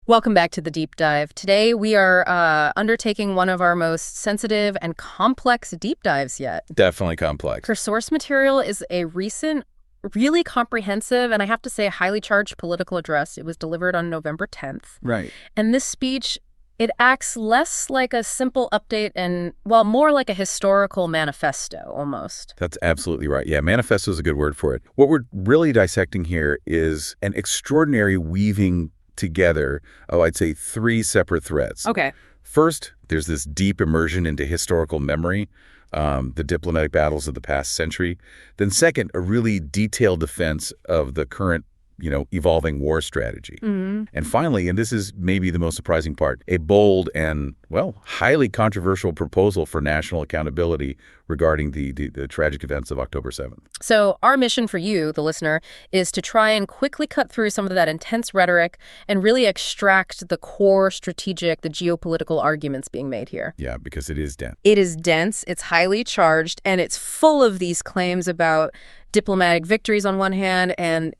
Welcome back to the deep dive. Today we are undertaking one of our most sensitive and complex deep dives yet. Definitely complex. Her source material is a recent, really comprehensive, and I have to say highly charged political address. It was delivered on November 10th. Right. And this speech, it acts less like a simple update and, well, more like a historical manifesto almost. That's absolutely right. Yeah, manifesto is a good word for it. What we're really dissecting here is an extraordinary weaving together, I'd say 3 separate threads. Okay. First, there's this deep immersion into historical memory, the diplomatic battles of the past century. Then second, a really detailed defense of the current, evolving war strategy. Mm-hmm. And finally, and this is maybe the most surprising part, a bold and, highly controversial proposal for national accountability regarding the tragic events of October 7th. So our mission for you, the listener, is to try and quickly cut through some of that intense rhetoric and really extract the core strategic, the geopolitical arguments being made here. Yeah, because it is dense. It is dense, it's highly charged, and it's full of these claims about diplomatic victories on one hand and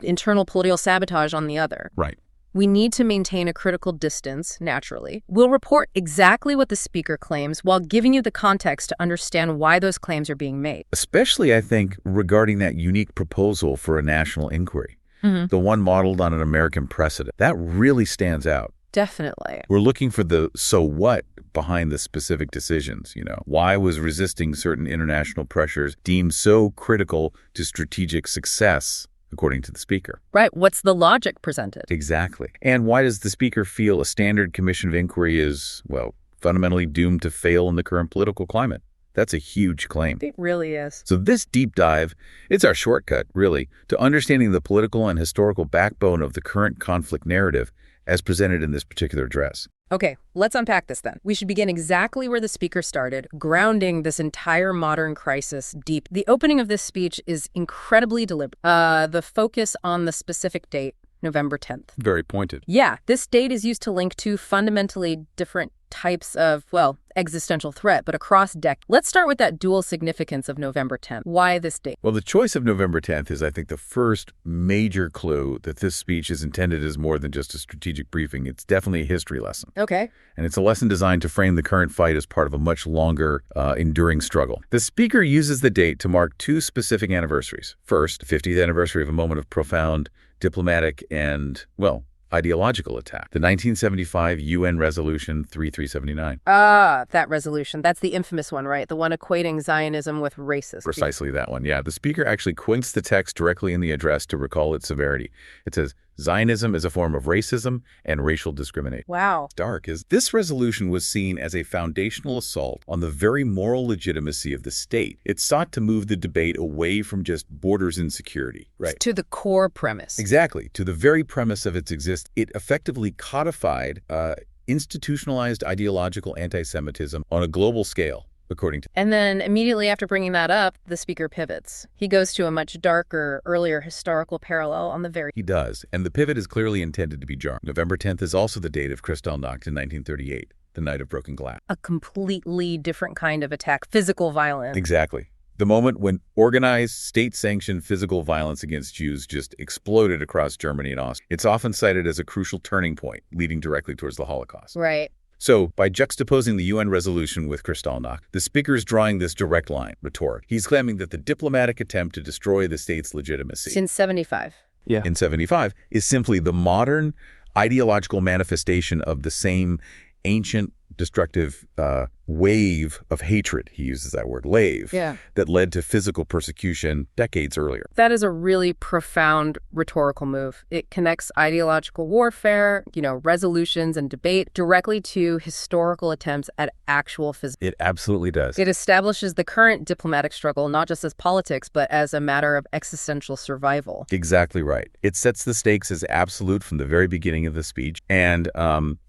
internal political sabotage on the other. Right. We need to maintain a critical distance, naturally. We'll report exactly what the speaker claims while giving you the context to understand why those claims are being made. Especially, I think, regarding that unique proposal for a national inquiry, the one modeled on an American precedent. That really stands out. Definitely. We're looking for the so what behind the specific decisions, Why was resisting certain international pressures deemed so critical to strategic success, according to the speaker? Right. What's the logic presented? Exactly. And why does the speaker feel a standard commission of inquiry is, fundamentally doomed to fail in the current political climate? That's a huge claim. It really is. So this deep dive, it's our shortcut, really, to understanding the political and historical backbone of the current conflict narrative as presented in this particular address. Okay, let's unpack this then. We should begin exactly where the speaker started, grounding this entire modern crisis deep. The opening of this speech is incredibly deliberate. The focus on the specific date, November 10th. Very pointed. Yeah, this date is used to link two fundamentally different types of, existential threat, but across decades. Let's start with that dual significance of November 10th. Why this date? Well, the choice of November 10th is, I think, the first major clue that this speech is intended as more than just a strategic briefing. It's definitely a history lesson. Okay. And it's a lesson designed to frame the current fight as part of a much longer, enduring struggle. The speaker uses the date to mark 2 specific anniversaries. First, the 50th anniversary of a moment of profound diplomatic and, ideological attack. The 1975 UN Resolution 3379. That resolution. That's the infamous one, right? The one equating Zionism with racism. Precisely that one, yeah. The speaker actually quotes the text directly in the address to recall its severity. It says, Zionism is a form of racism and racial discrimination. Wow. Dark is this resolution was seen as a foundational assault on the very moral legitimacy of the state. It sought to move the debate away from just borders insecurity. Right. To the core premise. Exactly. To the very premise of its existence. It effectively codified institutionalized ideological anti-Semitism on a global scale. According to. And then immediately after bringing that up, the speaker pivots. He goes to a much darker, earlier historical parallel on the very. He does. And the pivot is clearly intended to be jarring. November 10th is also the date of Kristallnacht in 1938, the night of broken glass. A completely different kind of attack, physical violence. Exactly. The moment when organized, state-sanctioned physical violence against Jews just exploded across Germany and Austria. It's often cited as a crucial turning point, leading directly towards the Holocaust. Right. So, by juxtaposing the UN resolution with Kristallnacht, the speaker is drawing this direct line, rhetoric. He's claiming that the diplomatic attempt to destroy the state's legitimacy Since 75. Yeah. In 75 is simply the modern ideological manifestation of the same ancient destructive wave of hatred, he uses that word, that led to physical persecution decades earlier. That is a really profound rhetorical move. It connects ideological warfare, resolutions and debate directly to historical attempts at actual physical. It absolutely does. It establishes the current diplomatic struggle not just as politics, but as a matter of existential survival. Exactly right. It sets the stakes as absolute from the very beginning of the speech. And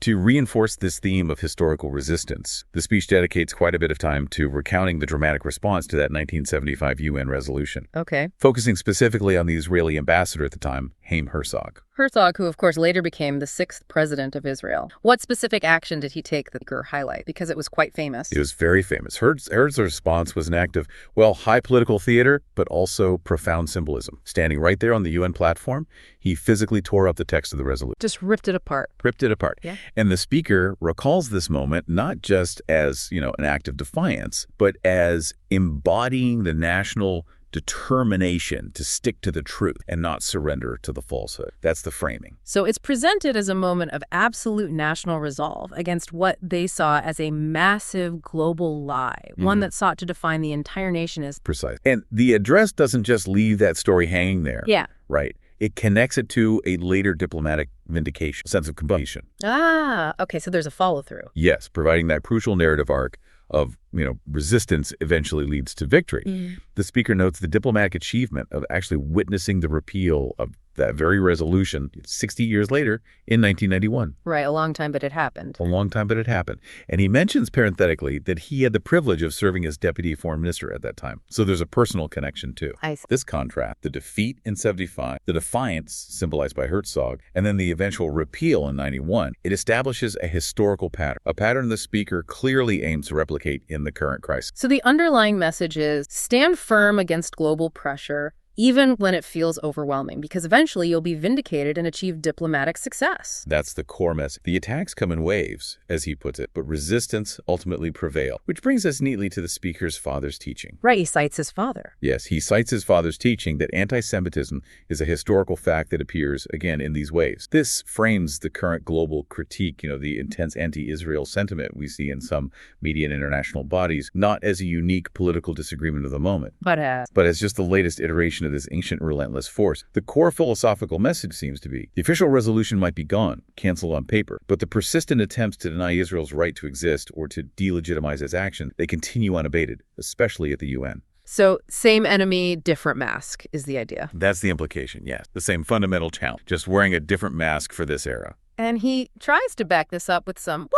to reinforce this theme of historical resistance, the speech dedicates quite a bit of time to recounting the dramatic response to that 1975 UN resolution. Okay. Focusing specifically on the Israeli ambassador at the time, Haim Herzog, Herzog, who of course later became the 6th president of Israel. What specific action did he take that you highlight? Because it was quite famous. It was very famous. Herzog's response was an act of, well, high political theater, but also profound symbolism. Standing right there on the UN platform, he physically tore up the text of the resolution. Just ripped it apart. Ripped it apart. Yeah. And the speaker recalls this moment not just as, an act of defiance, but as embodying the national determination to stick to the truth and not surrender to the falsehood. That's the framing. So it's presented as a moment of absolute national resolve against what they saw as a massive global lie, one that sought to define the entire nation as... Precise. And the address doesn't just leave that story hanging there. Yeah. Right. It connects it to a later diplomatic vindication, sense of completion. Okay, so there's a follow-through. Yes, providing that crucial narrative arc of, resistance eventually leads to victory. The speaker notes the diplomatic achievement of actually witnessing the repeal of that very resolution 60 years later in 1991. Right, a long time, but it happened. A long time, but it happened. And he mentions parenthetically that he had the privilege of serving as deputy foreign minister at that time. So there's a personal connection, too. I see. This contrast, the defeat in 75, the defiance symbolized by Herzog, and then the eventual repeal in 91, it establishes a historical pattern, a pattern the speaker clearly aims to replicate in the current crisis. So the underlying message is stand firm against global pressure, even when it feels overwhelming, because eventually you'll be vindicated and achieve diplomatic success. That's the core message. The attacks come in waves, as he puts it, but resistance ultimately prevail, which brings us neatly to the speaker's father's teaching. Right, he cites his father. Yes, he cites his father's teaching that anti-Semitism is a historical fact that appears, again, in these waves. This frames the current global critique, the intense anti-Israel sentiment we see in some media and international bodies, not as a unique political disagreement of the moment, but as just the latest iteration of this ancient relentless force. The core philosophical message seems to be the official resolution might be gone, canceled on paper, but the persistent attempts to deny Israel's right to exist or to delegitimize its action, they continue unabated, especially at the UN. So same enemy, different mask is the idea. That's the implication, yes. The same fundamental challenge, just wearing a different mask for this era. And he tries to back this up with some,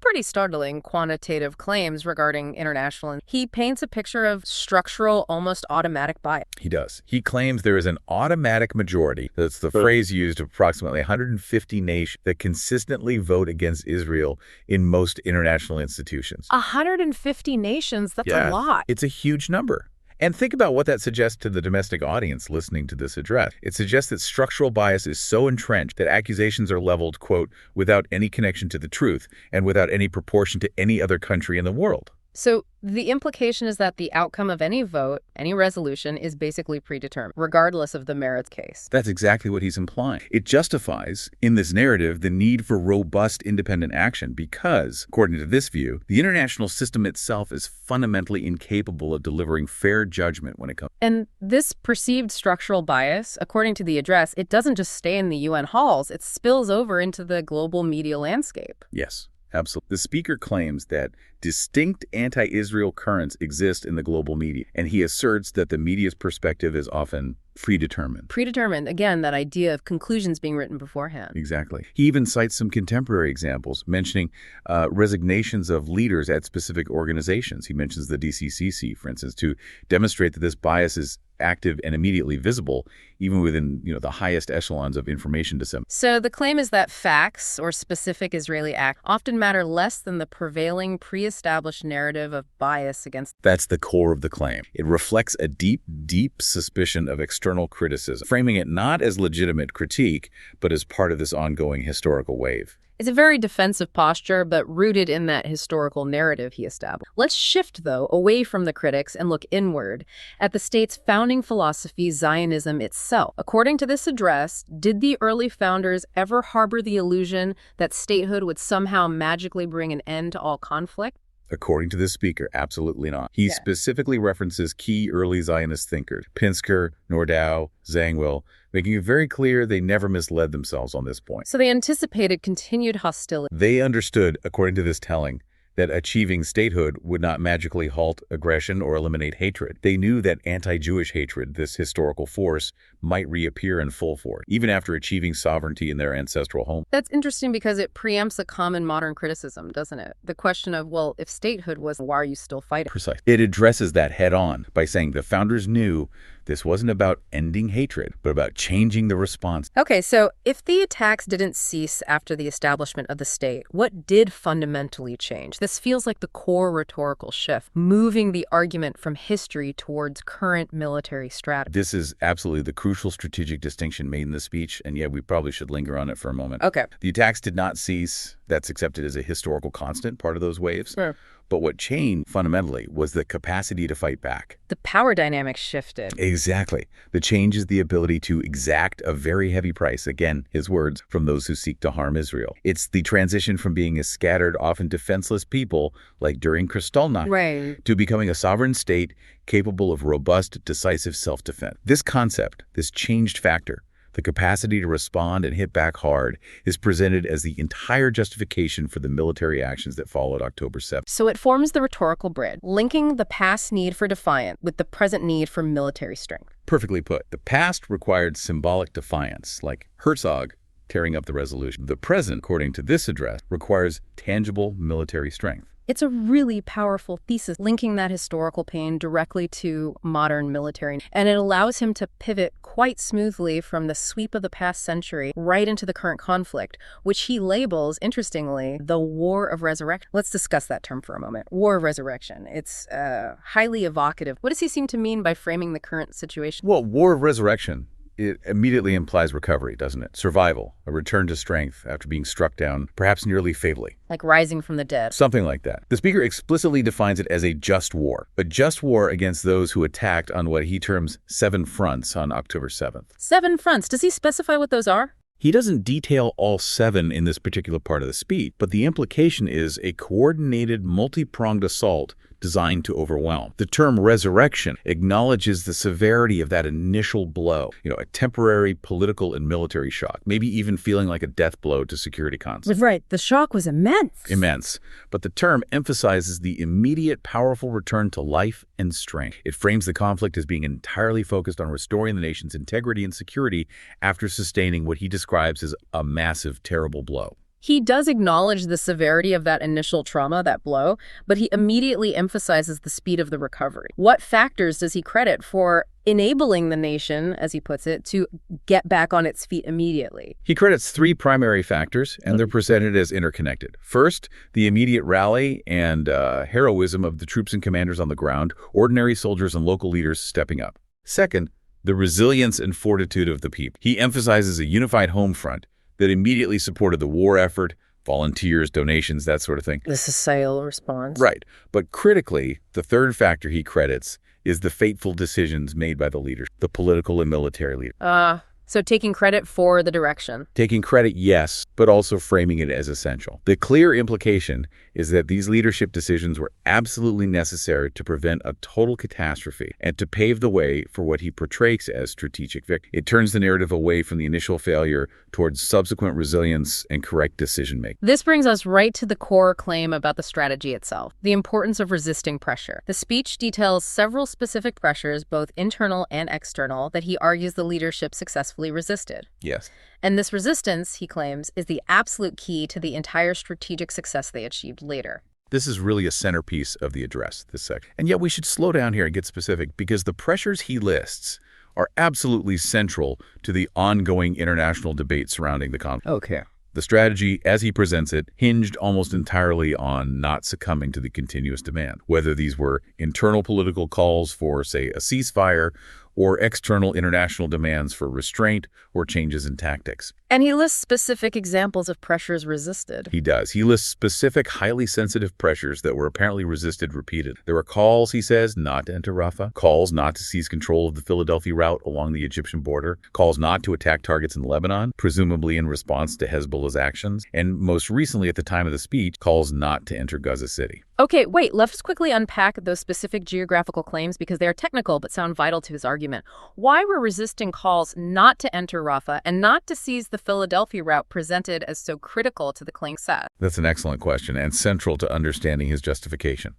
pretty startling quantitative claims regarding international. He paints a picture of structural, almost automatic bias. He does. He claims there is an automatic majority, that's the phrase used of approximately 150 nations, that consistently vote against Israel in most international institutions. 150 nations? That's a lot. It's a huge number. And think about what that suggests to the domestic audience listening to this address. It suggests that structural bias is so entrenched that accusations are leveled, quote, without any connection to the truth and without any proportion to any other country in the world. So the implication is that the outcome of any vote, any resolution, is basically predetermined, regardless of the merits case. That's exactly what he's implying. It justifies, in this narrative, the need for robust independent action because, according to this view, the international system itself is fundamentally incapable of delivering fair judgment when it comes. And this perceived structural bias, according to the address, it doesn't just stay in the UN halls, it spills over into the global media landscape. Yes. Absolutely. The speaker claims that distinct anti-Israel currents exist in the global media, and he asserts that the media's perspective is often predetermined. Predetermined, again, that idea of conclusions being written beforehand. Exactly. He even cites some contemporary examples, mentioning resignations of leaders at specific organizations. He mentions the DCCC, for instance, to demonstrate that this bias is active and immediately visible, even within the highest echelons of information dissemination. So the claim is that facts or specific Israeli acts often matter less than the prevailing pre-established narrative of bias against. That's the core of the claim. It reflects a deep, deep suspicion of external criticism, framing it not as legitimate critique, but as part of this ongoing historical wave. It's a very defensive posture, but rooted in that historical narrative he established. Let's shift, though, away from the critics and look inward at the state's founding philosophy, Zionism itself. According to this address, did the early founders ever harbor the illusion that statehood would somehow magically bring an end to all conflict? According to this speaker, absolutely not. He specifically references key early Zionist thinkers, Pinsker, Nordau, Zangwill, making it very clear they never misled themselves on this point. So they anticipated continued hostility. They understood, according to this telling, that achieving statehood would not magically halt aggression or eliminate hatred. They knew that anti-Jewish hatred, this historical force, might reappear in full force, even after achieving sovereignty in their ancestral home. That's interesting because it preempts a common modern criticism, doesn't it? The question of, well, if statehood was, why are you still fighting? Precisely. It addresses that head on by saying the founders knew This wasn't about ending hatred, but about changing the response. Okay, so if the attacks didn't cease after the establishment of the state, what did fundamentally change? This feels like the core rhetorical shift, moving the argument from history towards current military strategy. This is absolutely the crucial strategic distinction made in the speech, and we probably should linger on it for a moment. Okay. The attacks did not cease. That's accepted as a historical constant, part of those waves. Sure. But what changed fundamentally was the capacity to fight back. The power dynamics shifted. Exactly. The change is the ability to exact a very heavy price, again, his words, from those who seek to harm Israel. It's the transition from being a scattered, often defenseless people, like during Kristallnacht, Right. to becoming a sovereign state capable of robust, decisive self-defense. This concept, this changed factor, the capacity to respond and hit back hard, is presented as the entire justification for the military actions that followed October 7th. So it forms the rhetorical bridge, linking the past need for defiance with the present need for military strength. Perfectly put. The past required symbolic defiance, like Herzog tearing up the resolution. The present, according to this address, requires tangible military strength. It's a really powerful thesis, linking that historical pain directly to modern military. And it allows him to pivot quite smoothly from the sweep of the past century right into the current conflict, which he labels, interestingly, the War of Resurrection. Let's discuss that term for a moment. War of Resurrection. It's highly evocative. What does he seem to mean by framing the current situation? Well, War of Resurrection, it immediately implies recovery, doesn't it? Survival, a return to strength after being struck down, perhaps nearly fatally. Like rising from the dead. Something like that. The speaker explicitly defines it as a just war against those who attacked on what he terms 7 fronts on October 7th. 7 fronts. Does he specify what those are? He doesn't detail all 7 in this particular part of the speech, but the implication is a coordinated, multi-pronged assault designed to overwhelm. The term resurrection acknowledges the severity of that initial blow, a temporary political and military shock, maybe even feeling like a death blow to security concepts. Right. The shock was immense. Immense. But the term emphasizes the immediate, powerful return to life and strength. It frames the conflict as being entirely focused on restoring the nation's integrity and security after sustaining what he describes as a massive, terrible blow. He does acknowledge the severity of that initial trauma, that blow, but he immediately emphasizes the speed of the recovery. What factors does he credit for enabling the nation, as he puts it, to get back on its feet immediately? He credits 3 primary factors, and they're presented as interconnected. First, the immediate rally and heroism of the troops and commanders on the ground, ordinary soldiers and local leaders stepping up. Second, the resilience and fortitude of the people. He emphasizes a unified home front that immediately supported the war effort, volunteers, donations, that sort of thing. The societal response. Right. But critically, the third factor he credits is the fateful decisions made by the leaders, the political and military leaders. So taking credit for the direction. Taking credit, yes, but also framing it as essential. The clear implication is that these leadership decisions were absolutely necessary to prevent a total catastrophe and to pave the way for what he portrays as strategic victory. It turns the narrative away from the initial failure towards subsequent resilience and correct decision-making. This brings us right to the core claim about the strategy itself, the importance of resisting pressure. The speech details several specific pressures, both internal and external, that he argues the leadership successfully resisted. Yes. And this resistance, he claims, is the absolute key to the entire strategic success they achieved later. This is really a centerpiece of the address, this section. And yet we should slow down here and get specific, because the pressures he lists are absolutely central to the ongoing international debate surrounding the conflict. Okay. The strategy, as he presents it, hinged almost entirely on not succumbing to the continuous demand, whether these were internal political calls for, say, a ceasefire, or external international demands for restraint or changes in tactics. And he lists specific examples of pressures resisted. He does. He lists specific, highly sensitive pressures that were apparently resisted repeatedly. There were calls, he says, not to enter Rafah, calls not to seize control of the Philadelphia route along the Egyptian border, calls not to attack targets in Lebanon, presumably in response to Hezbollah's actions, and most recently at the time of the speech, calls not to enter Gaza City. Okay, wait, let's quickly unpack those specific geographical claims because they are technical but sound vital to his argument. Why were resisting calls not to enter Rafah and not to seize the Philadelphia route presented as so critical to the claim set? That's an excellent question and central to understanding his justification.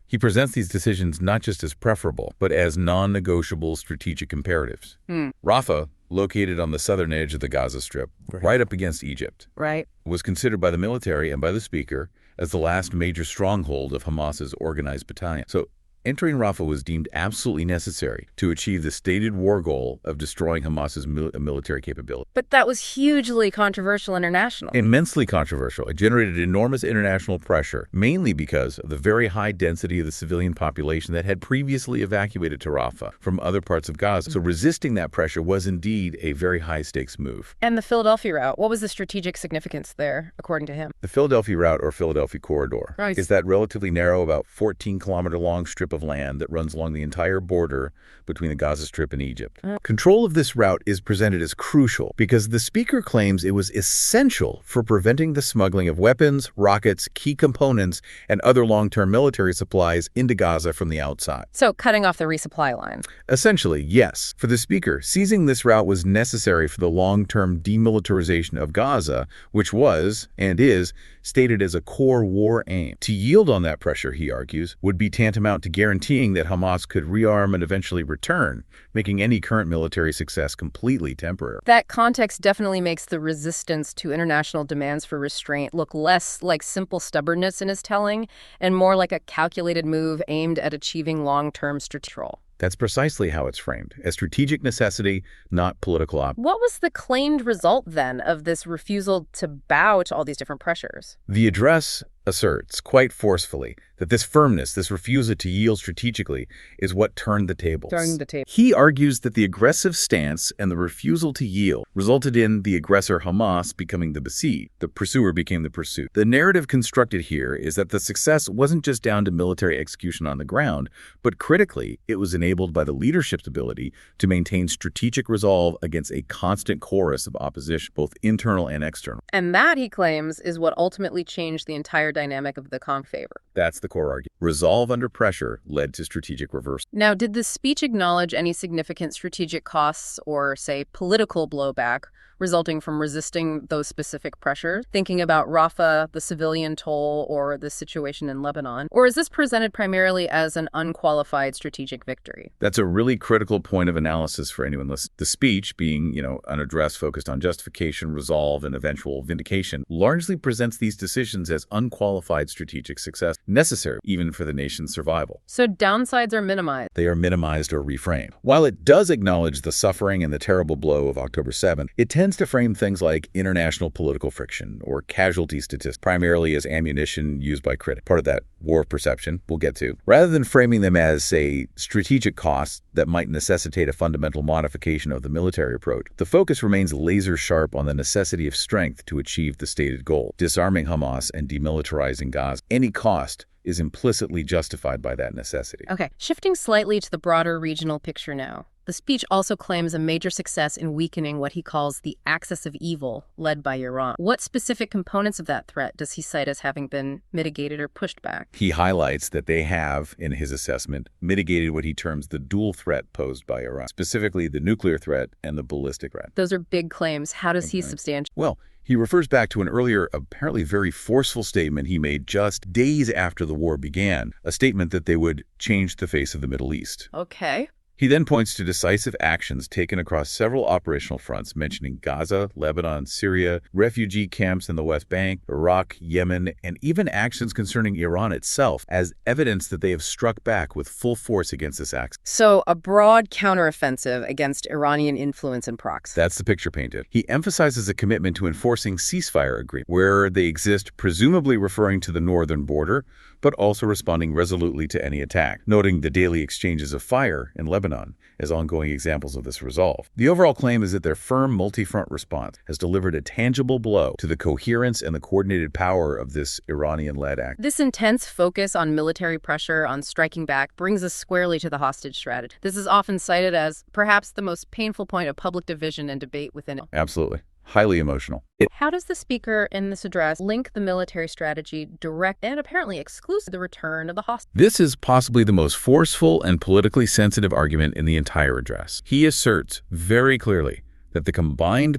He presents these decisions not just as preferable, but as non-negotiable strategic imperatives. Rafah, located on the southern edge of the Gaza Strip, right up against Egypt, was considered by the military and by the speaker as the last major stronghold of Hamas's organized battalion. So Entering Rafah was deemed absolutely necessary to achieve the stated war goal of destroying Hamas's military capability. But that was hugely controversial internationally. Immensely controversial. It generated enormous international pressure, mainly because of the very high density of the civilian population that had previously evacuated to Rafah from other parts of Gaza. So resisting that pressure was indeed a very high-stakes move. And the Philadelphia route, what was the strategic significance there, according to him? The Philadelphia route, or Philadelphia corridor, is that relatively narrow, about 14-kilometer-long strip of land that runs along the entire border between the Gaza Strip and Egypt. Control of this route is presented as crucial because the speaker claims it was essential for preventing the smuggling of weapons, rockets, key components, and other long-term military supplies into Gaza from the outside. So cutting off the resupply line. Essentially, yes. For the speaker, seizing this route was necessary for the long-term demilitarization of Gaza, which was, and is, stated as a core war aim. To yield on that pressure, he argues, would be tantamount to guaranteeing that Hamas could rearm and eventually return, making any current military success completely temporary. That context definitely makes the resistance to international demands for restraint look less like simple stubbornness in his telling and more like a calculated move aimed at achieving long-term strategic control. That's precisely how it's framed, as strategic necessity, not political option. What was the claimed result, then, of this refusal to bow to all these different pressures? The address asserts, quite forcefully, that this firmness, this refusal to yield strategically, is what turned the tables. He argues that the aggressive stance and the refusal to yield resulted in the aggressor Hamas becoming the besieged. The pursuer became the pursued. The narrative constructed here is that the success wasn't just down to military execution on the ground, but critically, it was enabled by the leadership's ability to maintain strategic resolve against a constant chorus of opposition, both internal and external. And that, he claims, is what ultimately changed the entire dynamic of the conflict. That's the core argument. Resolve under pressure led to strategic reversal. Now, did the speech acknowledge any significant strategic costs or, say, political blowback resulting from resisting those specific pressures? Thinking about Rafah, the civilian toll, or the situation in Lebanon? Or is this presented primarily as an unqualified strategic victory? That's a really critical point of analysis for anyone listening. The speech, being, an address focused on justification, resolve, and eventual vindication, largely presents these decisions as unqualified strategic success, necessary even for the nation's survival. So downsides are minimized. They are minimized or reframed. While it does acknowledge the suffering and the terrible blow of October 7th, it tends to frame things like international political friction or casualty statistics primarily as ammunition used by critics. Part of that war of perception we'll get to, rather than framing them as, say, strategic costs that might necessitate a fundamental modification of the military approach. The focus remains laser sharp on the necessity of strength to achieve the stated goal, disarming Hamas and demilitarizing Gaza. Any cost is implicitly justified by that necessity. Okay, shifting slightly to the broader regional picture now. The speech also claims a major success in weakening what he calls the axis of evil led by Iran. What specific components of that threat does he cite as having been mitigated or pushed back? He highlights that they have, in his assessment, mitigated what he terms the dual threat posed by Iran, specifically the nuclear threat and the ballistic threat. Those are big claims. How does he substantiate? Well, he refers back to an earlier, apparently very forceful statement he made just days after the war began, a statement that they would change the face of the Middle East. Okay. He then points to decisive actions taken across several operational fronts, mentioning Gaza, Lebanon, Syria, refugee camps in the West Bank, Iraq, Yemen, and even actions concerning Iran itself as evidence that they have struck back with full force against this axis. So a broad counteroffensive against Iranian influence and proxy. That's the picture painted. He emphasizes a commitment to enforcing ceasefire agreements where they exist, presumably referring to the northern border, but also responding resolutely to any attack, noting the daily exchanges of fire in Lebanon as ongoing examples of this resolve. The overall claim is that their firm multi-front response has delivered a tangible blow to the coherence and the coordinated power of this Iranian-led act. This intense focus on military pressure, on striking back, brings us squarely to the hostage strategy. This is often cited as perhaps the most painful point of public division and debate within it. Absolutely. Highly emotional. How does the speaker in this address link the military strategy direct and apparently exclusive to the return of the hostages? This is possibly the most forceful and politically sensitive argument in the entire address. He asserts very clearly that the combined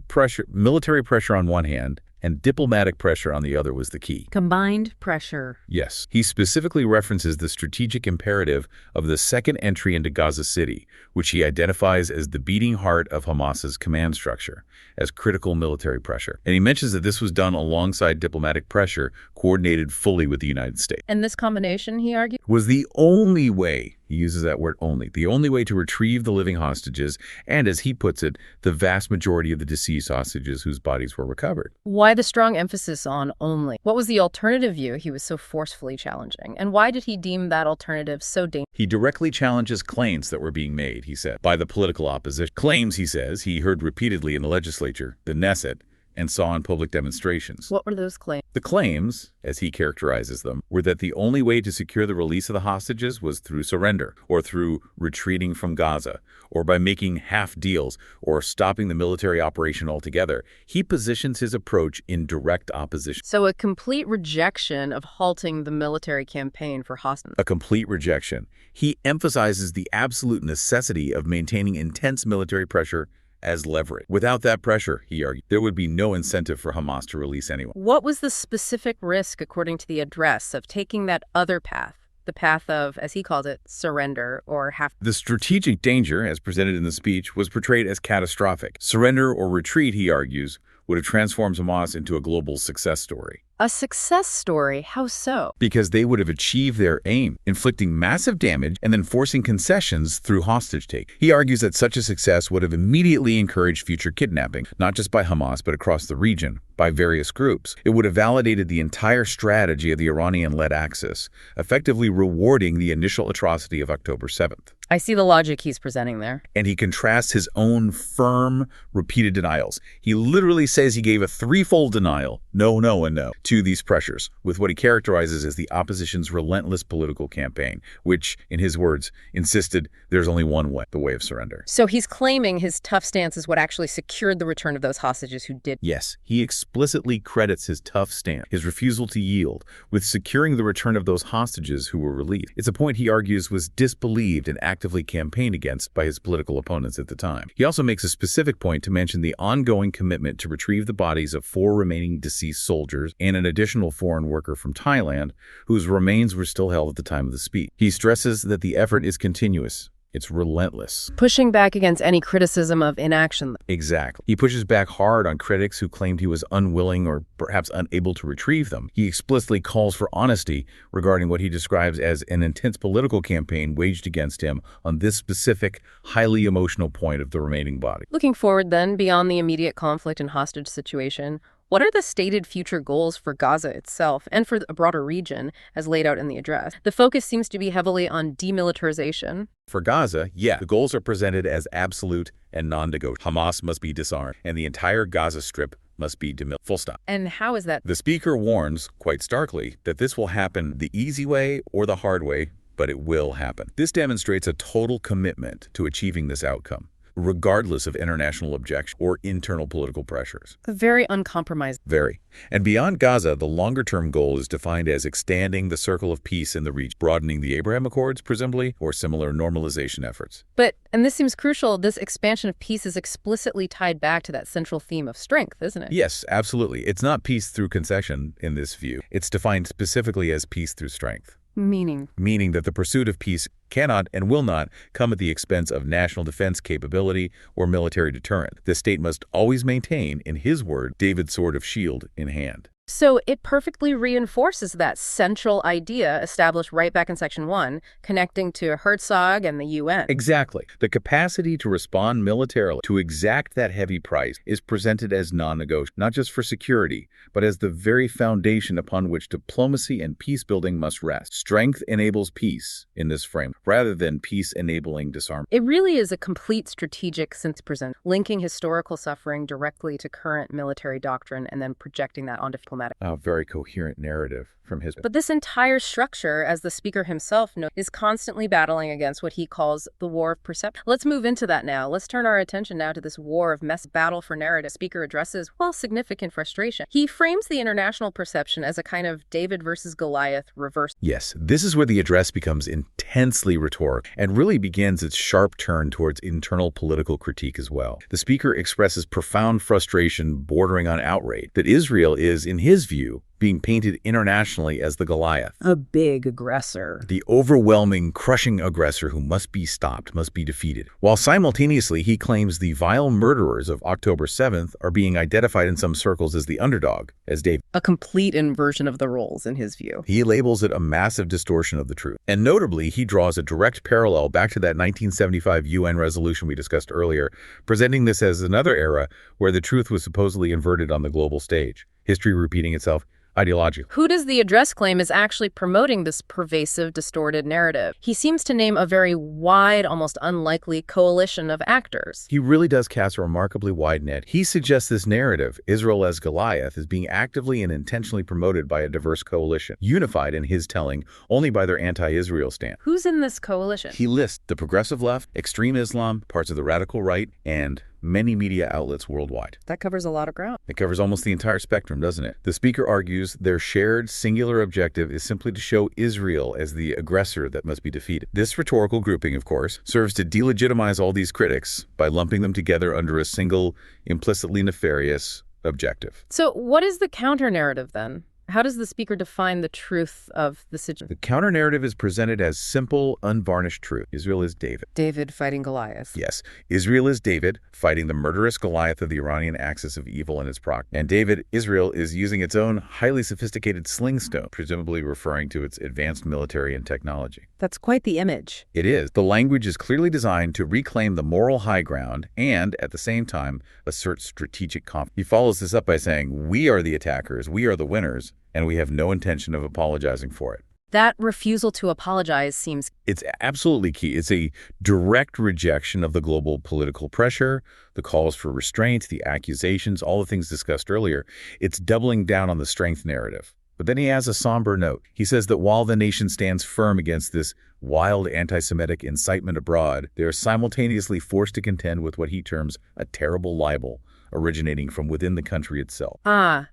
military pressure on one hand and diplomatic pressure on the other was the key. Combined pressure. Yes, he specifically references the strategic imperative of the second entry into Gaza City, which he identifies as the beating heart of Hamas's command structure, as critical military pressure. And he mentions that this was done alongside diplomatic pressure, coordinated fully with the United States. And this combination, he argued, was the only way, he uses that word only, the only way to retrieve the living hostages and, as he puts it, the vast majority of the deceased hostages whose bodies were recovered. Why the strong emphasis on only? What was the alternative view he was so forcefully challenging? And why did he deem that alternative so dangerous? He directly challenges claims that were being made, he said, by the political opposition. Claims, he says, he heard repeatedly in the legislature, the Knesset, and saw in public demonstrations. What were those claims? The claims, as he characterizes them, were that the only way to secure the release of the hostages was through surrender, or through retreating from Gaza, or by making half deals, or stopping the military operation altogether. He positions his approach in direct opposition. So a complete rejection of halting the military campaign for hostages. A complete rejection. He emphasizes the absolute necessity of maintaining intense military pressure as leverage. Without that pressure, he argued, there would be no incentive for Hamas to release anyone. What was the specific risk, according to the address, of taking that other path? The path of, as he calls it, surrender or half. The strategic danger, as presented in the speech, was portrayed as catastrophic. Surrender or retreat, he argues, would have transformed Hamas into a global success story. A success story? How so? Because they would have achieved their aim, inflicting massive damage and then forcing concessions through hostage take. He argues that such a success would have immediately encouraged future kidnapping, not just by Hamas, but across the region, by various groups. It would have validated the entire strategy of the Iranian-led Axis, effectively rewarding the initial atrocity of October 7th. I see the logic he's presenting there. And he contrasts his own firm, repeated denials. He literally says he gave a threefold denial, no, no, and no, to these pressures, with what he characterizes as the opposition's relentless political campaign, which, in his words, insisted there's only one way, the way of surrender. So he's claiming his tough stance is what actually secured the return of those hostages who did. Yes, he explicitly credits his tough stance, his refusal to yield, with securing the return of those hostages who were released. It's a point he argues was disbelieved and actively campaigned against by his political opponents at the time. He also makes a specific point to mention the ongoing commitment to retrieve the bodies of 4 remaining deceased soldiers and an additional foreign worker from Thailand, whose remains were still held at the time of the speech. He stresses that the effort is continuous. It's relentless. Pushing back against any criticism of inaction. Exactly. He pushes back hard on critics who claimed he was unwilling or perhaps unable to retrieve them. He explicitly calls for honesty regarding what he describes as an intense political campaign waged against him on this specific, highly emotional point of the remaining body. Looking forward then, beyond the immediate conflict and hostage situation, what are the stated future goals for Gaza itself and for a broader region as laid out in the address? The focus seems to be heavily on demilitarization. For Gaza, the goals are presented as absolute and non-negotiable. Hamas must be disarmed, and the entire Gaza Strip must be demilitarized. Full stop. And how is that? The speaker warns, quite starkly, that this will happen the easy way or the hard way, but it will happen. This demonstrates a total commitment to achieving this outcome, regardless of international objection or internal political pressures. Very uncompromised. Very. And beyond Gaza, the longer-term goal is defined as extending the circle of peace in the region, broadening the Abraham Accords, presumably, or similar normalization efforts. But, and this seems crucial, this expansion of peace is explicitly tied back to that central theme of strength, isn't it? Yes, absolutely. It's not peace through concession in this view. It's defined specifically as peace through strength. Meaning that the pursuit of peace cannot and will not come at the expense of national defense capability or military deterrent. The state must always maintain, in his word, David's sword of shield in hand. So it perfectly reinforces that central idea established right back in Section 1, connecting to Herzog and the UN. Exactly. The capacity to respond militarily, to exact that heavy price, is presented as non-negotiable, not just for security, but as the very foundation upon which diplomacy and peace-building must rest. Strength enables peace in this frame, rather than peace-enabling disarmament. It really is a complete strategic sense present, linking historical suffering directly to current military doctrine and then projecting that onto diplomatic. A very coherent narrative. from his. But this entire structure, as the speaker himself knows, is constantly battling against what he calls the war of perception. Let's move into that now. Let's turn our attention now to this war of battle for narrative. Speaker addresses, significant frustration. He frames the international perception as a kind of David versus Goliath reverse. Yes, this is where the address becomes intensely rhetorical and really begins its sharp turn towards internal political critique as well. The speaker expresses profound frustration bordering on outrage that Israel is, in his view, being painted internationally as the Goliath. A big aggressor. The overwhelming, crushing aggressor who must be stopped, must be defeated. While simultaneously he claims the vile murderers of October 7th are being identified in some circles as the underdog, as David. A complete inversion of the roles in his view. He labels it a massive distortion of the truth. And notably, he draws a direct parallel back to that 1975 UN resolution we discussed earlier, presenting this as another era where the truth was supposedly inverted on the global stage. History repeating itself. Ideology. Who does the address claim is actually promoting this pervasive, distorted narrative? He seems to name a very wide, almost unlikely coalition of actors. He really does cast a remarkably wide net. He suggests this narrative, Israel as Goliath, is being actively and intentionally promoted by a diverse coalition, unified in his telling only by their anti-Israel stand. Who's in this coalition? He lists the progressive left, extreme Islam, parts of the radical right, and many media outlets worldwide. That covers a lot of ground. It covers almost the entire spectrum, doesn't it? The speaker argues their shared singular objective is simply to show Israel as the aggressor that must be defeated. This rhetorical grouping, of course, serves to delegitimize all these critics by lumping them together under a single, implicitly nefarious objective. So what is the counter-narrative then? How does the speaker define the truth of the situation? The counter-narrative is presented as simple, unvarnished truth. Israel is David. David fighting Goliath. Yes, Israel is David fighting the murderous Goliath of the Iranian axis of evil and its proxy. And Israel is using its own highly sophisticated sling stone, presumably referring to its advanced military and technology. That's quite the image. It is. The language is clearly designed to reclaim the moral high ground and, at the same time, assert strategic confidence. He follows this up by saying, we are the attackers, we are the winners, and we have no intention of apologizing for it. That refusal to apologize seems... It's absolutely key. It's a direct rejection of the global political pressure, the calls for restraint, the accusations, all the things discussed earlier. It's doubling down on the strength narrative. But then he has a somber note. He says that while the nation stands firm against this wild anti-Semitic incitement abroad, they are simultaneously forced to contend with what he terms a terrible libel originating from within the country itself.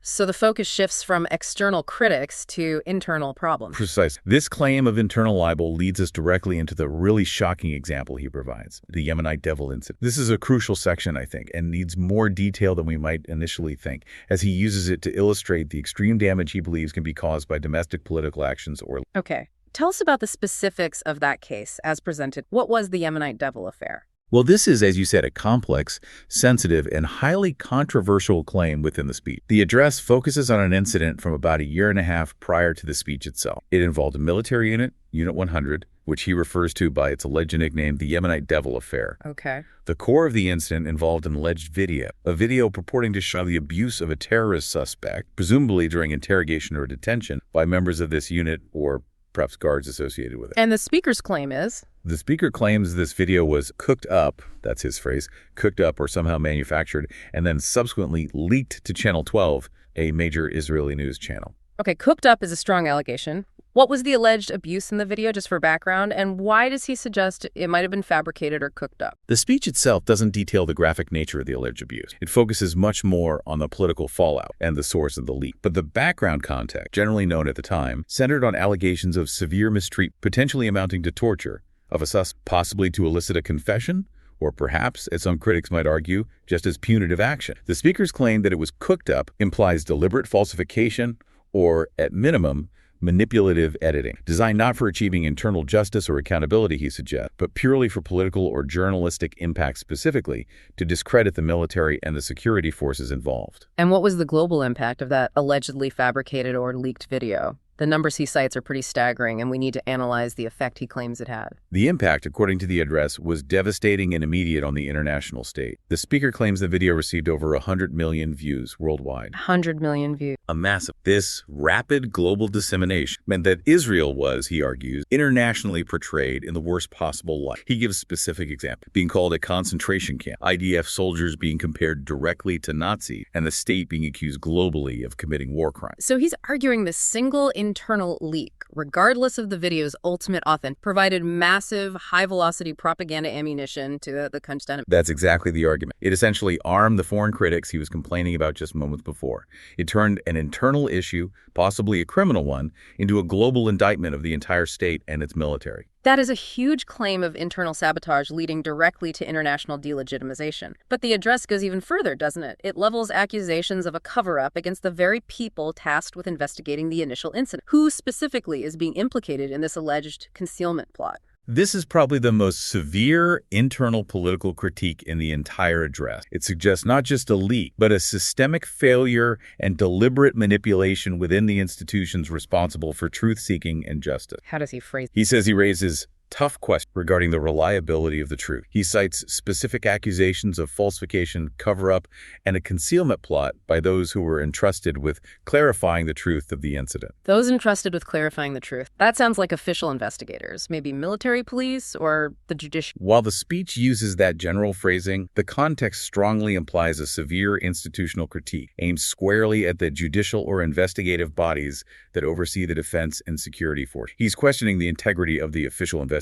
So the focus shifts from external critics to internal problems. Precise. This claim of internal libel leads us directly into the really shocking example he provides, the Yemenite devil incident. This is a crucial section, I think, and needs more detail than we might initially think, as he uses it to illustrate the extreme damage he believes can be caused by domestic political actions or... Okay. Tell us about the specifics of that case as presented. What was the Yemenite devil affair? Well, this is, as you said, a complex, sensitive, and highly controversial claim within the speech. The address focuses on an incident from about a year and a half prior to the speech itself. It involved a military unit, Unit 100, which he refers to by its alleged nickname, the Yemenite Devil Affair. Okay. The core of the incident involved an alleged video, a video purporting to show the abuse of a terrorist suspect, presumably during interrogation or detention, by members of this unit or perhaps guards associated with it. And the speaker's claim is? The speaker claims this video was cooked up, that's his phrase, cooked up or somehow manufactured, and then subsequently leaked to Channel 12, a major Israeli news channel. Okay, cooked up is a strong allegation. What was the alleged abuse in the video, just for background, and why does he suggest it might have been fabricated or cooked up? The speech itself doesn't detail the graphic nature of the alleged abuse. It focuses much more on the political fallout and the source of the leak. But the background context, generally known at the time, centered on allegations of severe mistreatment, potentially amounting to torture, of a suspect, possibly to elicit a confession, or perhaps, as some critics might argue, just as punitive action. The speaker's claim that it was cooked up implies deliberate falsification or, at minimum, manipulative editing, designed not for achieving internal justice or accountability, he suggests, but purely for political or journalistic impact, specifically to discredit the military and the security forces involved. And what was the global impact of that allegedly fabricated or leaked video? The numbers he cites are pretty staggering, and we need to analyze the effect he claims it had. The impact, according to the address, was devastating and immediate on the international stage. The speaker claims the video received over 100 million views worldwide. 100 million views. A massive. This rapid global dissemination meant that Israel was, he argues, internationally portrayed in the worst possible light. He gives specific examples, being called a concentration camp, IDF soldiers being compared directly to Nazis, and the state being accused globally of committing war crimes. So he's arguing this single internal leak, regardless of the video's ultimate authenticity, provided massive, high-velocity propaganda ammunition to the country's enemy. That's exactly the argument. It essentially armed the foreign critics he was complaining about just moments before. It turned an internal issue, possibly a criminal one, into a global indictment of the entire state and its military. That is a huge claim of internal sabotage leading directly to international delegitimization. But the address goes even further, doesn't it? It levels accusations of a cover-up against the very people tasked with investigating the initial incident. Who specifically is being implicated in this alleged concealment plot? This is probably the most severe internal political critique in the entire address. It suggests not just a leak, but a systemic failure and deliberate manipulation within the institutions responsible for truth-seeking and justice. How does he phrase it? He says he raises tough questions regarding the reliability of the truth. He cites specific accusations of falsification, cover-up, and a concealment plot by those who were entrusted with clarifying the truth of the incident. Those entrusted with clarifying the truth. That sounds like official investigators, maybe military police or the judiciary. While the speech uses that general phrasing, the context strongly implies a severe institutional critique aimed squarely at the judicial or investigative bodies that oversee the defense and security force. He's questioning the integrity of the official investigation.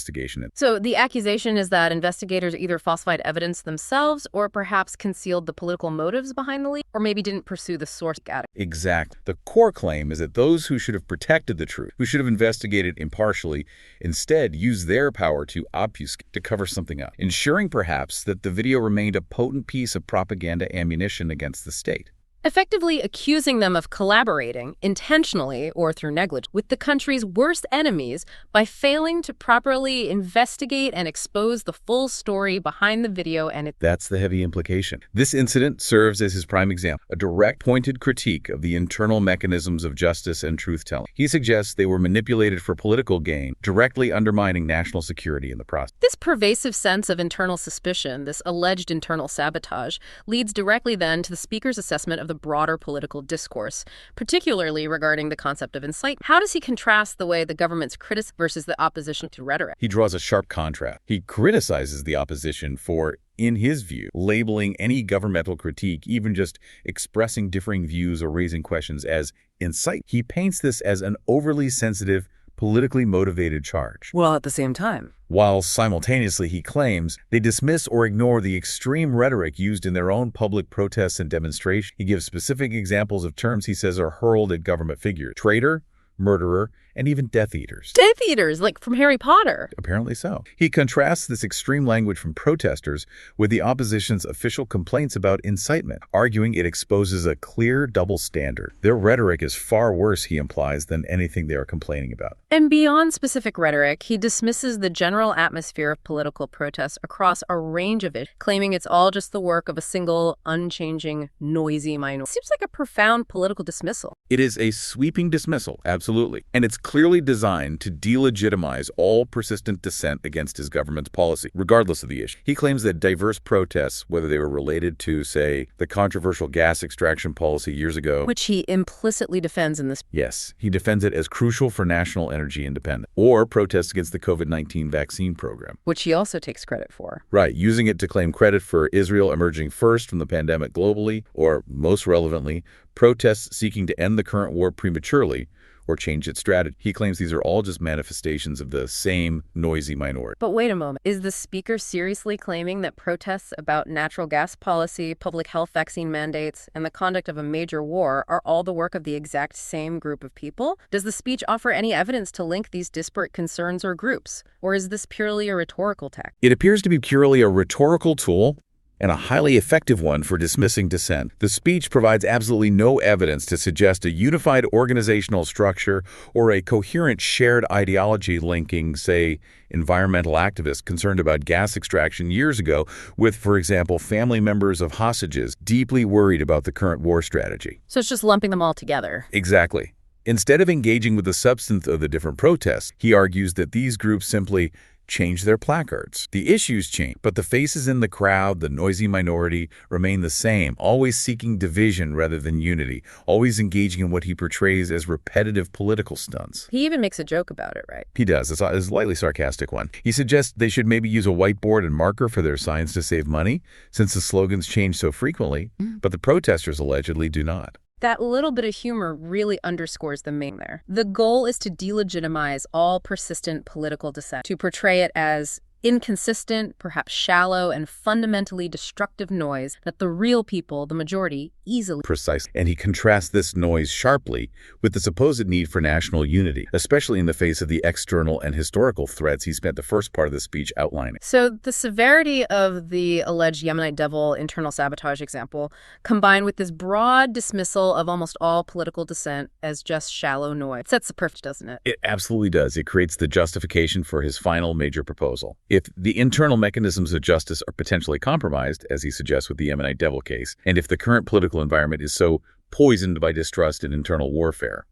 So the accusation is that investigators either falsified evidence themselves or perhaps concealed the political motives behind the leak, or maybe didn't pursue the source. Exactly. The core claim is that those who should have protected the truth, who should have investigated impartially, instead used their power to obfuscate, to cover something up, ensuring perhaps that the video remained a potent piece of propaganda ammunition against the state. Effectively accusing them of collaborating, intentionally or through negligence, with the country's worst enemies by failing to properly investigate and expose the full story behind the video and That's the heavy implication. This incident serves as his prime example, a direct, pointed critique of the internal mechanisms of justice and truth-telling. He suggests they were manipulated for political gain, directly undermining national security in the process. This pervasive sense of internal suspicion, this alleged internal sabotage, leads directly then to the speaker's assessment of the broader political discourse, particularly regarding the concept of incitement. How does he contrast the way the government's critics versus the opposition to rhetoric? He draws a sharp contrast. He criticizes the opposition for, in his view, labeling any governmental critique, even just expressing differing views or raising questions, as incite. He paints this as an overly sensitive, politically motivated charge. Well, at the same time, while simultaneously he claims they dismiss or ignore the extreme rhetoric used in their own public protests and demonstrations. He gives specific examples of terms he says are hurled at government figures: traitor, murderer, and even Death Eaters. Death Eaters, like from Harry Potter. Apparently so. He contrasts this extreme language from protesters with the opposition's official complaints about incitement, arguing it exposes a clear double standard. Their rhetoric is far worse, he implies, than anything they are complaining about. And beyond specific rhetoric, he dismisses the general atmosphere of political protest across a range of it, claiming it's all just the work of a single, unchanging, noisy minority. Seems like a profound political dismissal. It is a sweeping dismissal, absolutely. And it's clearly designed to delegitimize all persistent dissent against his government's policy, regardless of the issue. He claims that diverse protests, whether they were related to, say, the controversial gas extraction policy years ago, which he implicitly defends in this. Yes, he defends it as crucial for national energy independence, or protests against the COVID-19 vaccine program, which he also takes credit for. Right, using it to claim credit for Israel emerging first from the pandemic globally, or, most relevantly, protests seeking to end the current war prematurely, or change its strategy. He claims these are all just manifestations of the same noisy minority. But wait a moment. Is the speaker seriously claiming that protests about natural gas policy, public health vaccine mandates, and the conduct of a major war are all the work of the exact same group of people? Does the speech offer any evidence to link these disparate concerns or groups? Or is this purely a rhetorical tactic? It appears to be purely a rhetorical tool, and a highly effective one for dismissing dissent. The speech provides absolutely no evidence to suggest a unified organizational structure or a coherent shared ideology linking, say, environmental activists concerned about gas extraction years ago with, for example, family members of hostages deeply worried about the current war strategy. So it's just lumping them all together. Exactly. Instead of engaging with the substance of the different protests, he argues that these groups simply change their placards. The issues change, but the faces in the crowd, the noisy minority, remain the same, always seeking division rather than unity, always engaging in what he portrays as repetitive political stunts. He even makes a joke about it, right? He does. It's a slightly sarcastic one. He suggests they should maybe use a whiteboard and marker for their signs to save money, since the slogans change so frequently, but the protesters allegedly do not. That little bit of humor really underscores the main there. The goal is to delegitimize all persistent political dissent, to portray it as inconsistent, perhaps shallow, and fundamentally destructive noise that the real people, the majority, easily. Precisely. And he contrasts this noise sharply with the supposed need for national unity, especially in the face of the external and historical threats he spent the first part of the speech outlining. So the severity of the alleged Yemenite devil internal sabotage example, combined with this broad dismissal of almost all political dissent as just shallow noise, sets the perfect, doesn't it? It absolutely does. It creates the justification for his final major proposal. If the internal mechanisms of justice are potentially compromised, as he suggests with the Yemenite devil case, and if the current political environment is so poisoned by distrust and internal warfare,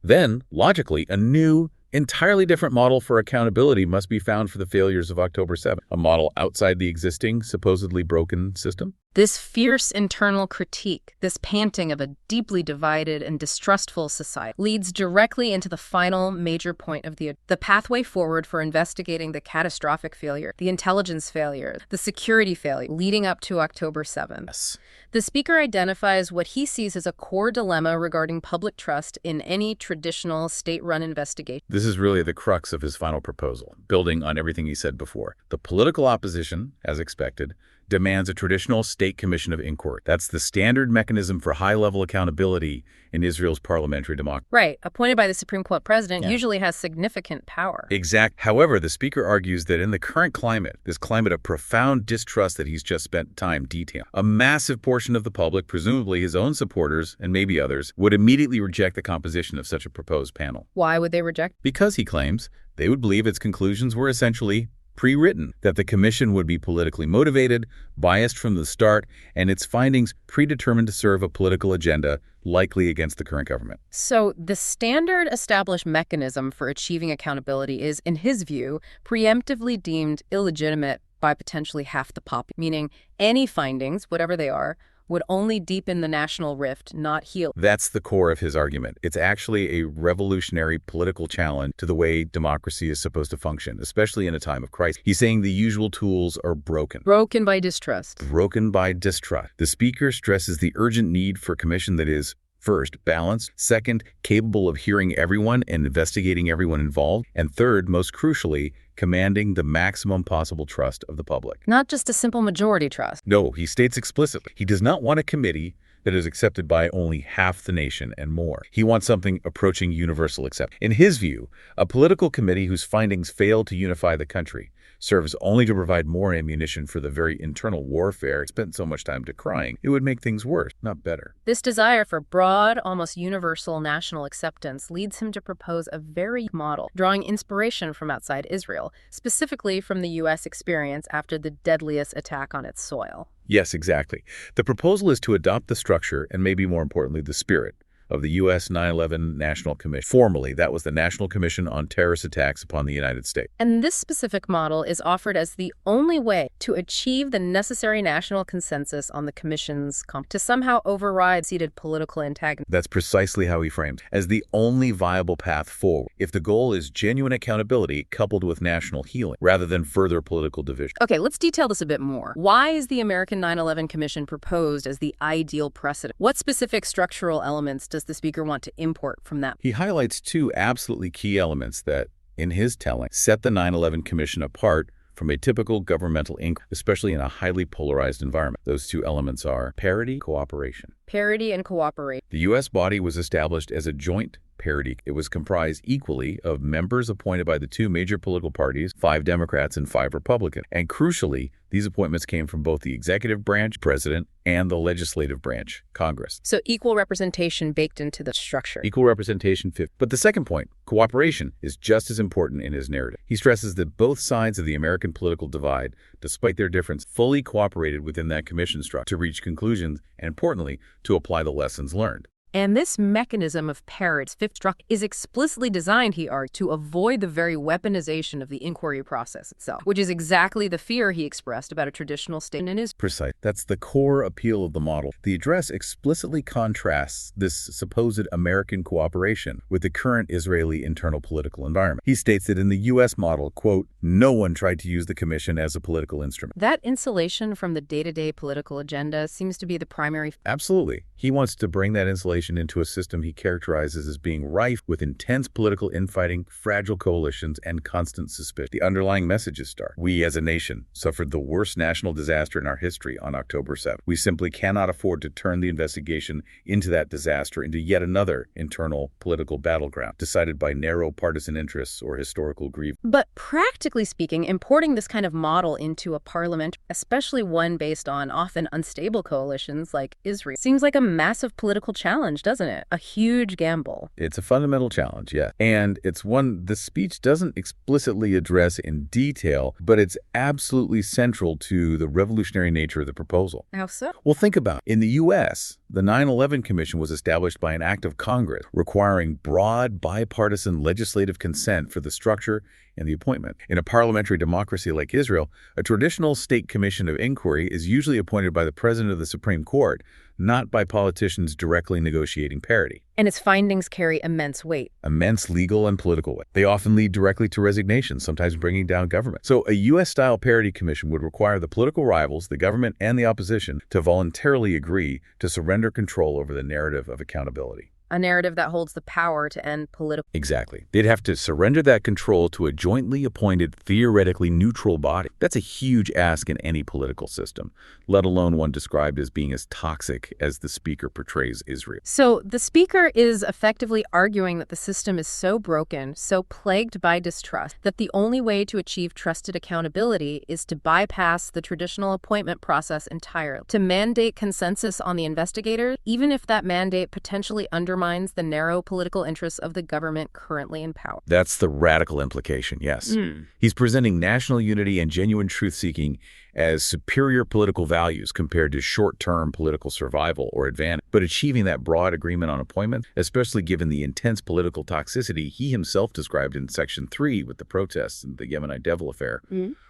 then, logically, a new, entirely different model for accountability must be found for the failures of October 7th, a model outside the existing, supposedly broken system. This fierce internal critique, this panting of a deeply divided and distrustful society, leads directly into the final major point of the pathway forward for investigating the catastrophic failure, the intelligence failure, the security failure, leading up to October 7th. Yes. The speaker identifies what he sees as a core dilemma regarding public trust in any traditional state-run investigation. This is really the crux of his final proposal, building on everything he said before. The political opposition, as expected, demands a traditional state commission of inquiry. That's the standard mechanism for high-level accountability in Israel's parliamentary democracy. Right, appointed by the Supreme Court president, usually has significant power. Exact. However, the speaker argues that in the current climate, this climate of profound distrust that he's just spent time detailing, a massive portion of the public, presumably his own supporters and maybe others, would immediately reject the composition of such a proposed panel. Why would they reject? Because, he claims, they would believe its conclusions were essentially pre-written, that the commission would be politically motivated, biased from the start, and its findings predetermined to serve a political agenda, likely against the current government. So the standard established mechanism for achieving accountability is, in his view, preemptively deemed illegitimate by potentially half the population, meaning any findings, whatever they are, would only deepen the national rift, not heal. That's the core of his argument. It's actually a revolutionary political challenge to the way democracy is supposed to function, especially in a time of crisis. He's saying the usual tools are broken. Broken by distrust. Broken by distrust. The speaker stresses the urgent need for a commission that is, first, balanced, second, capable of hearing everyone and investigating everyone involved, and third, most crucially, commanding the maximum possible trust of the public. Not just a simple majority trust. No, he states explicitly, he does not want a committee that is accepted by only half the nation and more. He wants something approaching universal acceptance. In his view, a political committee whose findings fail to unify the country serves only to provide more ammunition for the very internal warfare it spent so much time decrying. It would make things worse, not better. This desire for broad, almost universal national acceptance leads him to propose a very model, drawing inspiration from outside Israel, specifically from the U.S. experience after the deadliest attack on its soil. Yes, exactly. The proposal is to adopt the structure and maybe more importantly the spirit of the U.S. 9/11 National Commission. Formerly, that was the National Commission on Terrorist Attacks upon the United States. And this specific model is offered as the only way to achieve the necessary national consensus on the Commission's to somehow override seated political antagonism. That's precisely how he frames as the only viable path forward, if the goal is genuine accountability coupled with national healing, rather than further political division. Okay, let's detail this a bit more. Why is the American 9/11 Commission proposed as the ideal precedent? What specific structural elements does the speaker want to import from that? He highlights two absolutely key elements that, in his telling, set the 9/11 Commission apart from a typical governmental inquiry, especially in a highly polarized environment. Those two elements are parity, cooperation. Parity and cooperation. The U.S. body was established as a joint parity. It was comprised equally of members appointed by the two major political parties, 5 Democrats and 5 Republicans. And crucially, these appointments came from both the executive branch, president, and the legislative branch, Congress. So equal representation baked into the structure. Equal representation fit. But the second point, cooperation, is just as important in his narrative. He stresses that both sides of the American political divide, despite their difference, fully cooperated within that commission structure to reach conclusions and, importantly, to apply the lessons learned. And this mechanism of parrots, fifth struck, is explicitly designed, he argued, to avoid the very weaponization of the inquiry process itself, which is exactly the fear he expressed about a traditional state in Israel. Precise. That's the core appeal of the model. The address explicitly contrasts this supposed American cooperation with the current Israeli internal political environment. He states that in the U.S. model, quote, no one tried to use the commission as a political instrument. That insulation from the day-to-day political agenda seems to be the primary. Absolutely. He wants to bring that insulation into a system he characterizes as being rife with intense political infighting, fragile coalitions, and constant suspicion. The underlying message is stark. We as a nation suffered the worst national disaster in our history on October 7th. We simply cannot afford to turn the investigation into that disaster into yet another internal political battleground decided by narrow partisan interests or historical grief. But practically speaking, importing this kind of model into a parliament, especially one based on often unstable coalitions like Israel, seems like a massive political challenge, doesn't it? A huge gamble. It's a fundamental challenge, yes. And it's one the speech doesn't explicitly address in detail, but it's absolutely central to the revolutionary nature of the proposal. How so? Well, think about it. In the U.S., the 9/11 Commission was established by an act of Congress requiring broad bipartisan legislative consent for the structure and the appointment. In a parliamentary democracy like Israel, a traditional state commission of inquiry is usually appointed by the president of the Supreme Court, not by politicians directly negotiating parity. And its findings carry immense weight. Immense legal and political weight. They often lead directly to resignation, sometimes bringing down government. So a U.S.-style parity commission would require the political rivals, the government, and the opposition to voluntarily agree to surrender control over the narrative of accountability. A narrative that holds the power to end political. Exactly. They'd have to surrender that control to a jointly appointed, theoretically neutral body. That's a huge ask in any political system, let alone one described as being as toxic as the speaker portrays Israel. So the speaker is effectively arguing that the system is so broken, so plagued by distrust, that the only way to achieve trusted accountability is to bypass the traditional appointment process entirely, to mandate consensus on the investigator, even if that mandate potentially undermines the narrow political interests of the government currently in power. That's the radical implication, yes. He's presenting national unity and genuine truth-seeking as superior political values compared to short-term political survival or advantage. But achieving that broad agreement on appointments, especially given the intense political toxicity he himself described in Section 3 with the protests and the Yemenite Devil affair,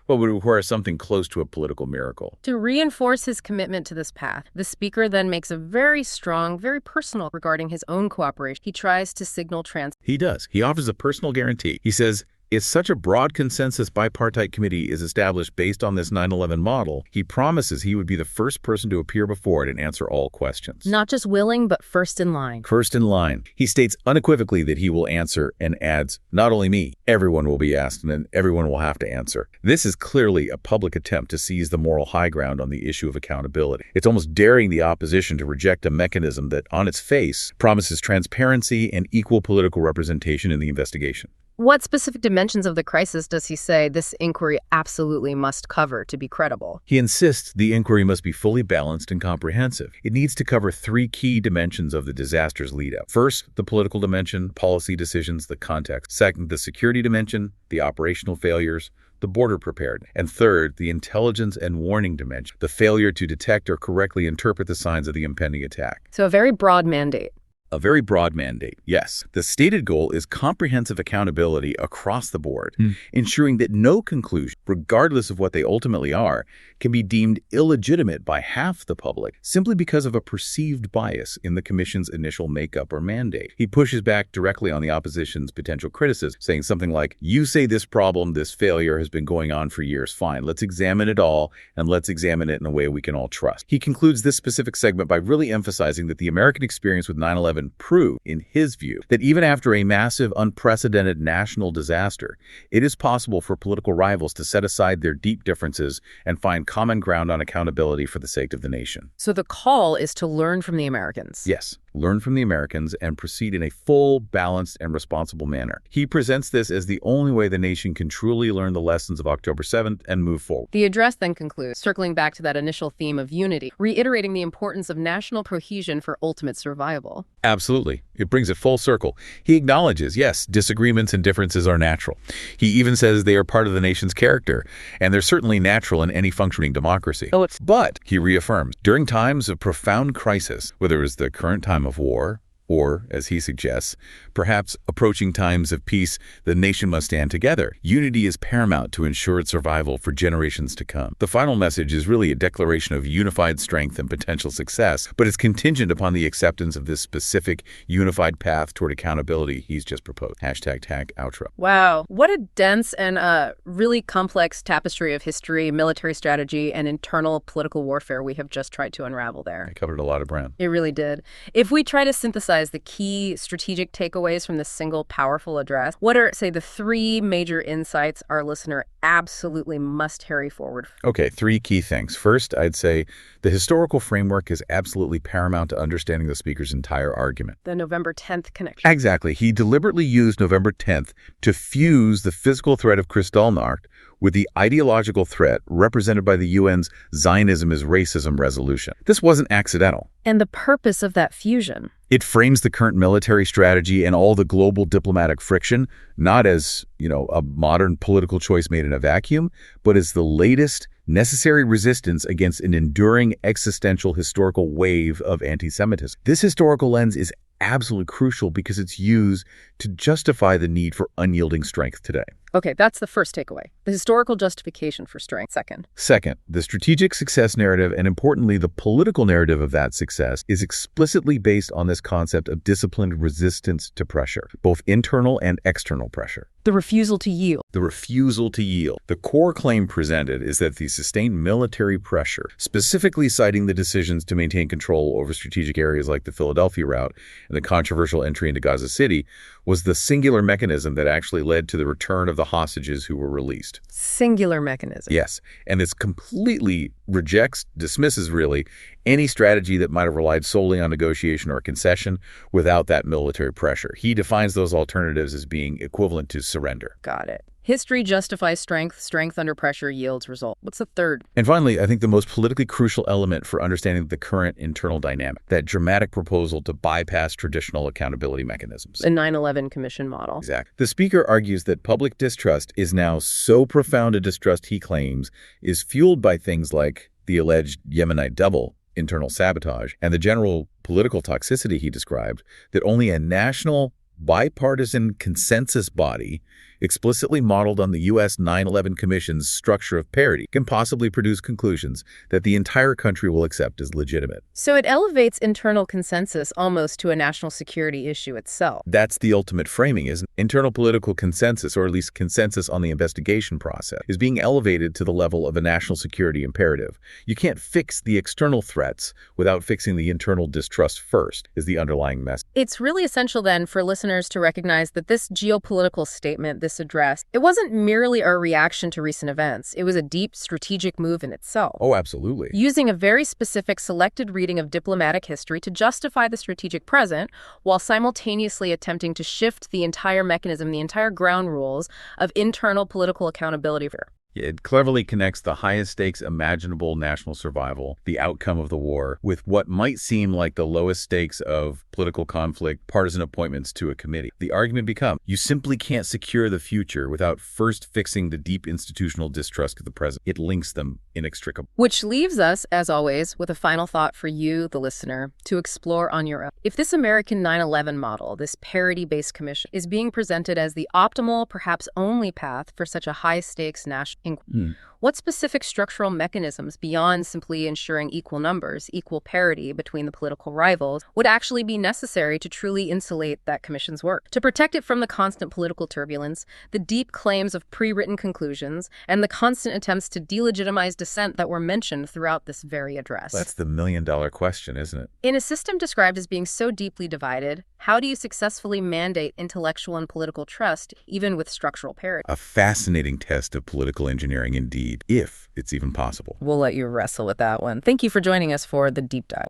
well, would require something close to a political miracle. To reinforce his commitment to this path, the speaker then makes a very strong, very personal regarding his own cooperation. He tries to signal He does. He offers a personal guarantee. He says, if such a broad consensus bipartite committee is established based on this 9/11 model, he promises he would be the first person to appear before it and answer all questions. Not just willing, but first in line. First in line. He states unequivocally that he will answer and adds, not only me, everyone will be asked and then everyone will have to answer. This is clearly a public attempt to seize the moral high ground on the issue of accountability. It's almost daring the opposition to reject a mechanism that, on its face, promises transparency and equal political representation in the investigation. What specific dimensions of the crisis does he say this inquiry absolutely must cover to be credible? He insists the inquiry must be fully balanced and comprehensive. It needs to cover three key dimensions of the disaster's lead-up. First, the political dimension, policy decisions, the context. Second, the security dimension, the operational failures, the border preparedness. And third, the intelligence and warning dimension, the failure to detect or correctly interpret the signs of the impending attack. So a very broad mandate. A very broad mandate, yes. The stated goal is comprehensive accountability across the board, ensuring that no conclusion, regardless of what they ultimately are, can be deemed illegitimate by half the public simply because of a perceived bias in the Commission's initial makeup or mandate. He pushes back directly on the opposition's potential criticism, saying something like, you say this problem, this failure has been going on for years. Fine, let's examine it all, and let's examine it in a way we can all trust. He concludes this specific segment by really emphasizing that the American experience with 9/11 proved, in his view, that even after a massive, unprecedented national disaster, it is possible for political rivals to set aside their deep differences and find common ground on accountability for the sake of the nation. So the call is to learn from the Americans. Yes. Learn from the Americans and proceed in a full, balanced, and responsible manner. He presents this as the only way the nation can truly learn the lessons of October 7th and move forward. The address then concludes, circling back to that initial theme of unity, reiterating the importance of national cohesion for ultimate survival. Absolutely. It brings it full circle. He acknowledges, yes, disagreements and differences are natural. He even says they are part of the nation's character, and they're certainly natural in any functioning democracy. But, he reaffirms, during times of profound crisis, whether it's the current time of war, Or, as he suggests, perhaps approaching times of peace, the nation must stand together. Unity is paramount to ensure its survival for generations to come. The final message is really a declaration of unified strength and potential success, but it's contingent upon the acceptance of this specific unified path toward accountability he's just proposed. #tag outro. Wow. What a dense and really complex tapestry of history, military strategy, and internal political warfare we have just tried to unravel there. I covered a lot of ground. It really did. If we try to synthesize the key strategic takeaways from this single powerful address, what are, say, the 3 major insights our listener absolutely must carry forward? Okay, 3 key things. First, I'd say the historical framework is absolutely paramount to understanding the speaker's entire argument. The November 10th connection. Exactly. He deliberately used November 10th to fuse the physical threat of Kristallnacht with the ideological threat represented by the UN's Zionism is Racism resolution. This wasn't accidental. And the purpose of that fusion? It frames the current military strategy and all the global diplomatic friction, not as, a modern political choice made in a vacuum, but as the latest necessary resistance against an enduring existential historical wave of anti-Semitism. This historical lens is absolutely crucial because it's used to justify the need for unyielding strength today. Okay, that's the first takeaway. The historical justification for strength. Second, the strategic success narrative, and importantly, the political narrative of that success, is explicitly based on this concept of disciplined resistance to pressure, both internal and external pressure. The refusal to yield. The core claim presented is that the sustained military pressure, specifically citing the decisions to maintain control over strategic areas like the Philadelphia route and the controversial entry into Gaza City, was the singular mechanism that actually led to the return of the hostages who were released. Singular mechanism. Yes, and this completely dismisses really, any strategy that might have relied solely on negotiation or concession without that military pressure. He defines those alternatives as being equivalent to surrender. Got it. History justifies strength. Strength under pressure yields result. What's the third? And finally, I think the most politically crucial element for understanding the current internal dynamic, that dramatic proposal to bypass traditional accountability mechanisms. The 9/11 Commission model. Exactly. The speaker argues that public distrust is now so profound a distrust, he claims, is fueled by things like the alleged Yemenite devil, internal sabotage, and the general political toxicity he described, that only a national bipartisan consensus body explicitly modeled on the U.S. 9/11 Commission's structure of parity can possibly produce conclusions that the entire country will accept as legitimate. So it elevates internal consensus almost to a national security issue itself. That's the ultimate framing, isn't it? Internal political consensus, or at least consensus on the investigation process, is being elevated to the level of a national security imperative. You can't fix the external threats without fixing the internal distrust first, is the underlying message. It's really essential then for listeners to recognize that this geopolitical statement, this address, it wasn't merely a reaction to recent events. It was a deep strategic move in itself. Oh, absolutely. Using a very specific selected reading of diplomatic history to justify the strategic present, while simultaneously attempting to shift the entire mechanism, the entire ground rules of internal political accountability. It cleverly connects the highest stakes imaginable national survival, the outcome of the war, with what might seem like the lowest stakes of political conflict, partisan appointments to a committee. The argument becomes, you simply can't secure the future without first fixing the deep institutional distrust of the present. It links them inextricably. Which leaves us, as always, with a final thought for you, the listener, to explore on your own. If this American 9/11 model, this parity-based commission, is being presented as the optimal, perhaps only path for such a high-stakes national inquiry, what specific structural mechanisms beyond simply ensuring equal numbers, equal parity between the political rivals, would actually be necessary to truly insulate that commission's work, to protect it from the constant political turbulence, the deep claims of pre-written conclusions, and the constant attempts to delegitimize dissent that were mentioned throughout this very address? That's the million-dollar question, isn't it? In a system described as being so deeply divided, how do you successfully mandate intellectual and political trust, even with structural parity? A fascinating test of political engineering indeed, if it's even possible. We'll let you wrestle with that one. Thank you for joining us for the Deep Dive.